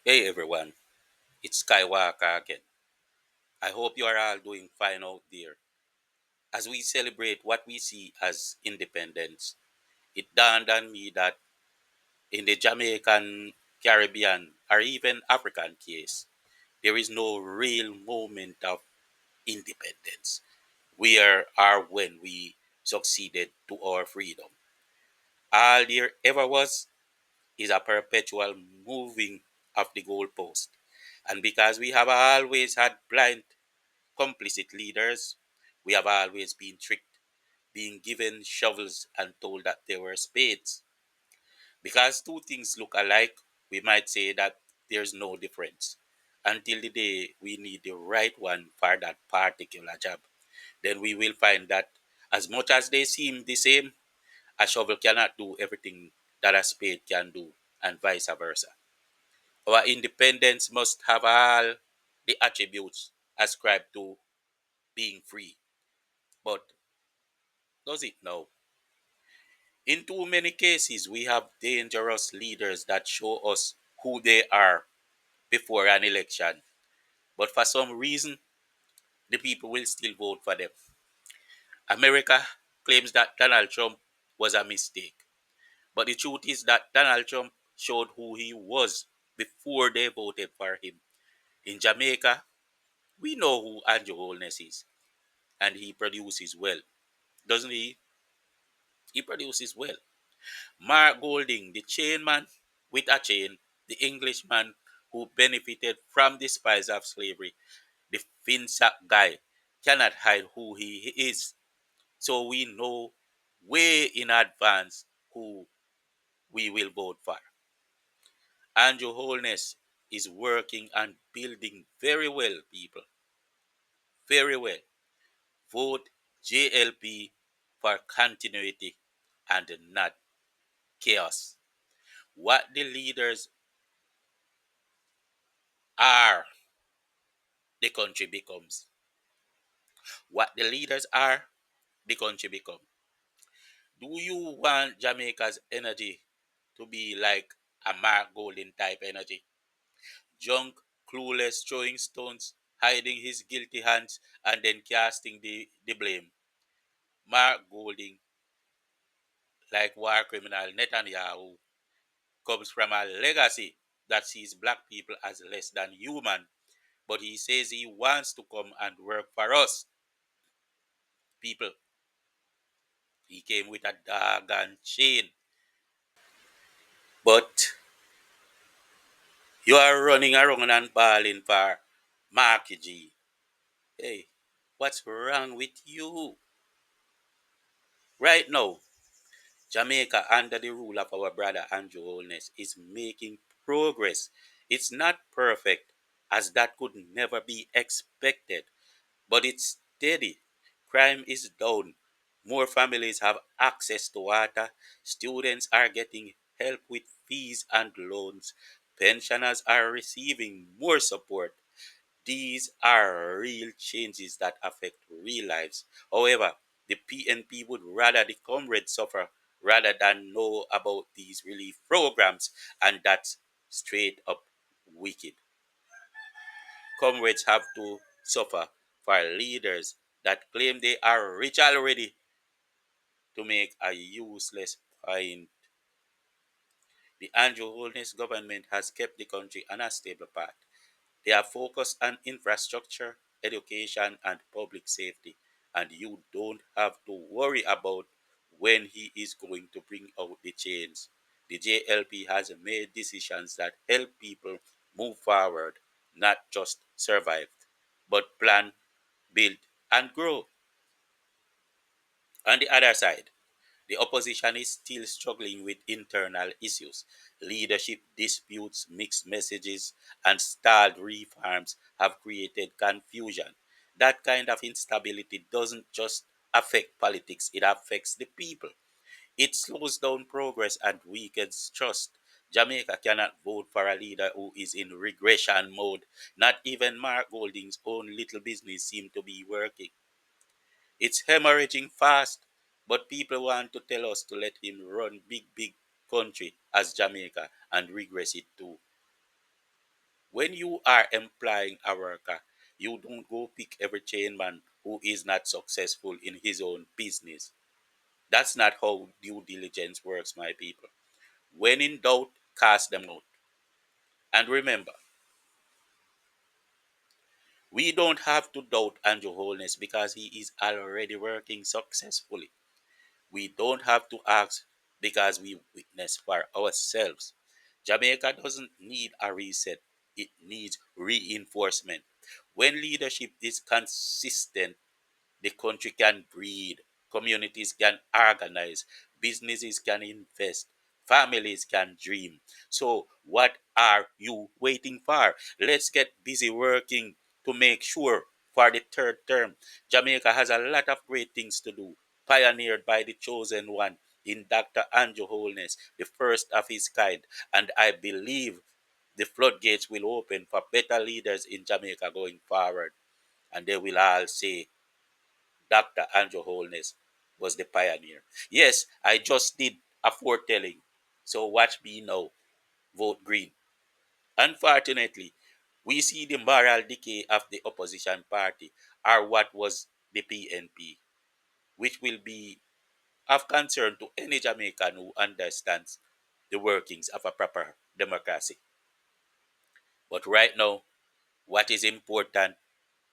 Hey everyone, it's SkyWalker again. I hope you are all doing fine out there. As we celebrate what we see as independence, it dawned on me that in the Jamaican, Caribbean, or even African case, there is no real moment of independence. We are when we succeeded to our freedom. All there ever was is a perpetual moving of the goalpost. And because we have always had blind complicit leaders, we have always been tricked, being given shovels and told that they were spades. Because two things look alike, we might say that there's no difference until the day we need the right one for that particular job. Then we will find that as much as they seem the same, a shovel cannot do everything that a spade can do, and vice versa. Our independence must have all the attributes ascribed to being free. But does it now? In too many cases, we have dangerous leaders that show us who they are before an election. But for some reason, the people will still vote for them. America claims that Donald Trump was a mistake. But the truth is that Donald Trump showed who he was before they voted for him. In Jamaica, we know who Andrew Holness is, and he produces well. Doesn't he? He produces well. Mark Golding, the chain man with a chain, the Englishman who benefited from the spice of slavery, the Finsack guy, cannot hide who he is. So we know way in advance who we will vote for. Andrew Holness is working and building very well, people. Very well. Vote JLP for continuity and not chaos. What the leaders are, the country becomes. What the leaders are, the country becomes. Do you want Jamaica's energy to be like a Mark Golden type energy? Drunk, clueless, throwing stones, hiding his guilty hands, and then casting the blame. Mark Golding, like war criminal Netanyahu, comes from a legacy that sees black people as less than human, but he says he wants to come and work for us. People, he came with a dog and chain. But you are running around and bawling for Marky G. Hey, what's wrong with you? Right now, Jamaica, under the rule of our brother Andrew Holness, is making progress. It's not perfect, as that could never be expected, but it's steady. Crime is down. More families have access to water. Students are getting help with fees and loans. Pensioners are receiving more support. These are real changes that affect real lives. However, the PNP would rather the comrades suffer rather than know about these relief programs, and that's straight up wicked. Comrades have to suffer for leaders that claim they are rich already to make a useless point. The Andrew Holness government has kept the country on a stable path. They are focused on infrastructure, education, and public safety, and you don't have to worry about when he is going to bring out the change. The JLP has made decisions that help people move forward, not just survive, but plan, build, and grow. On the other side, the opposition is still struggling with internal issues. Leadership disputes, mixed messages, and stalled reforms have created confusion. That kind of instability doesn't just affect politics, it affects the people. It slows down progress and weakens trust. Jamaica cannot vote for a leader who is in regression mode. Not even Mark Golding's own little business seems to be working. It's hemorrhaging fast, but people want to tell us to let him run big country as Jamaica and regress it too. When you are employing a worker, you don't go pick every chainman who is not successful in his own business. That's not how due diligence works, my people. When in doubt, cast them out. And remember, we don't have to doubt Andrew Holness because he is already working successfully. We don't have to ask because we witness for ourselves. Jamaica doesn't need a reset, it needs reinforcement. When leadership is consistent, the country can breathe, communities can organize, businesses can invest, families can dream. So, what are you waiting for? Let's get busy working to make sure for the third term. Jamaica has a lot of great things to do, pioneered by the chosen one in Dr. Andrew Holness, the first of his kind. And I believe the floodgates will open for better leaders in Jamaica going forward. And they will all say, Dr. Andrew Holness was the pioneer. Yes, I just did a foretelling. So watch me now. Vote green. Unfortunately, we see the moral decay of the opposition party, or what was the PNP, which will be of concern to any Jamaican who understands the workings of a proper democracy. But right now, what is important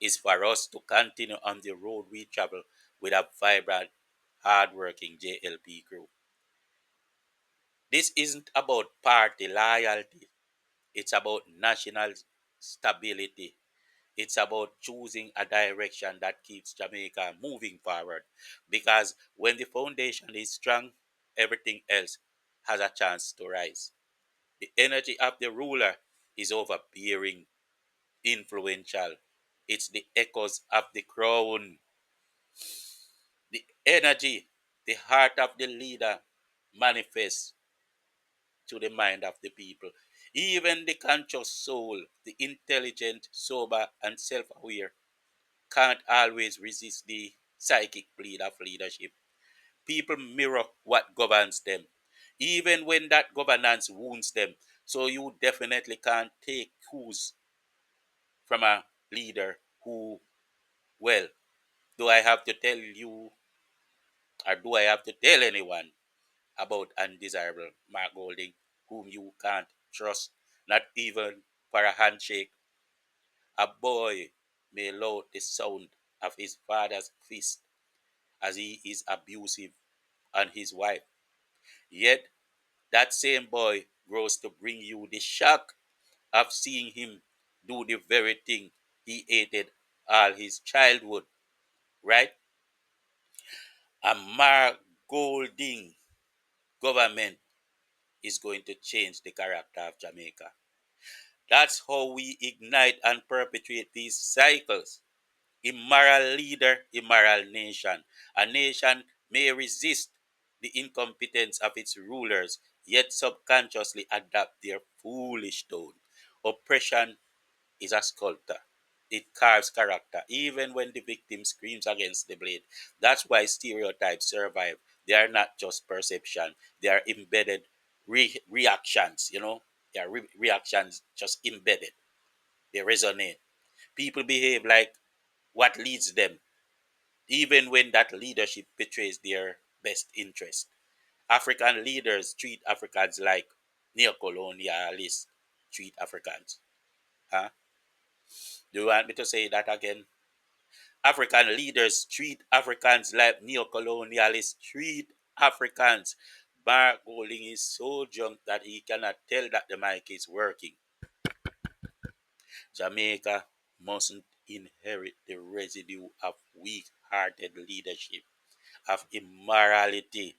is for us to continue on the road we travel with a vibrant, hardworking JLP crew. This isn't about party loyalty, it's about national stability. It's about choosing a direction that keeps Jamaica moving forward. Because when the foundation is strong, everything else has a chance to rise. The energy of the ruler is overbearing, influential. It's the echoes of the crown. The energy, the heart of the leader manifests to the mind of the people. Even the conscious soul, the intelligent, sober, and self aware, can't always resist the psychic plead of leadership. People mirror what governs them, even when that governance wounds them. So you definitely can't take cues from a leader who, well, do I have to tell you, or do I have to tell anyone about undesirable Mark Golding, whom you can't trust, not even for a handshake? A boy may load the sound of his father's fist as he is abusive on his wife. Yet that same boy grows to bring you the shock of seeing him do the very thing he hated all his childhood, right? A Mark Golding government is going to change the character of Jamaica. That's how we ignite and perpetuate these cycles. Immoral leader, immoral nation. A nation may resist the incompetence of its rulers, yet subconsciously adapt their foolish tone. Oppression is a sculptor. It carves character, even when the victim screams against the blade. That's why stereotypes survive. They are not just perception, they are embedded reactions, They are reactions just embedded. They resonate. People behave like what leads them, even when that leadership betrays their best interest. African leaders treat Africans like neocolonialists treat Africans. Huh? Do you want me to say that again? African leaders treat Africans like neocolonialists treat Africans. Mark Golding is so drunk that he cannot tell that the mic is working. Jamaica mustn't inherit the residue of weak-hearted leadership, of immorality,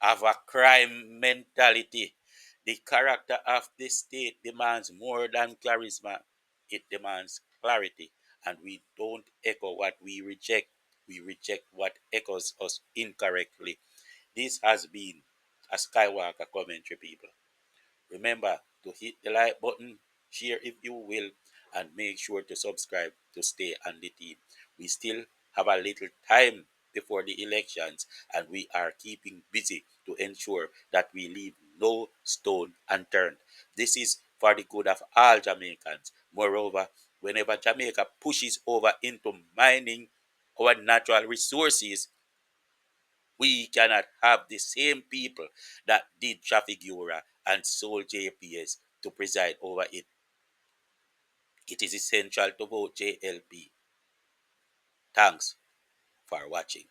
of a crime mentality. The character of the state demands more than charisma. It demands clarity. And we don't echo what we reject. We reject what echoes us incorrectly. This has been a Skywalker commentary, people. Remember to hit the like button, share if you will, and make sure to subscribe to stay on the team. We still have a little time before the elections, and we are keeping busy to ensure that we leave no stone unturned. This is for the good of all Jamaicans. Moreover, whenever Jamaica pushes over into mining our natural resources, we cannot have the same people that did Trafigura and sold JPS to preside over it. It is essential to vote JLP. Thanks for watching.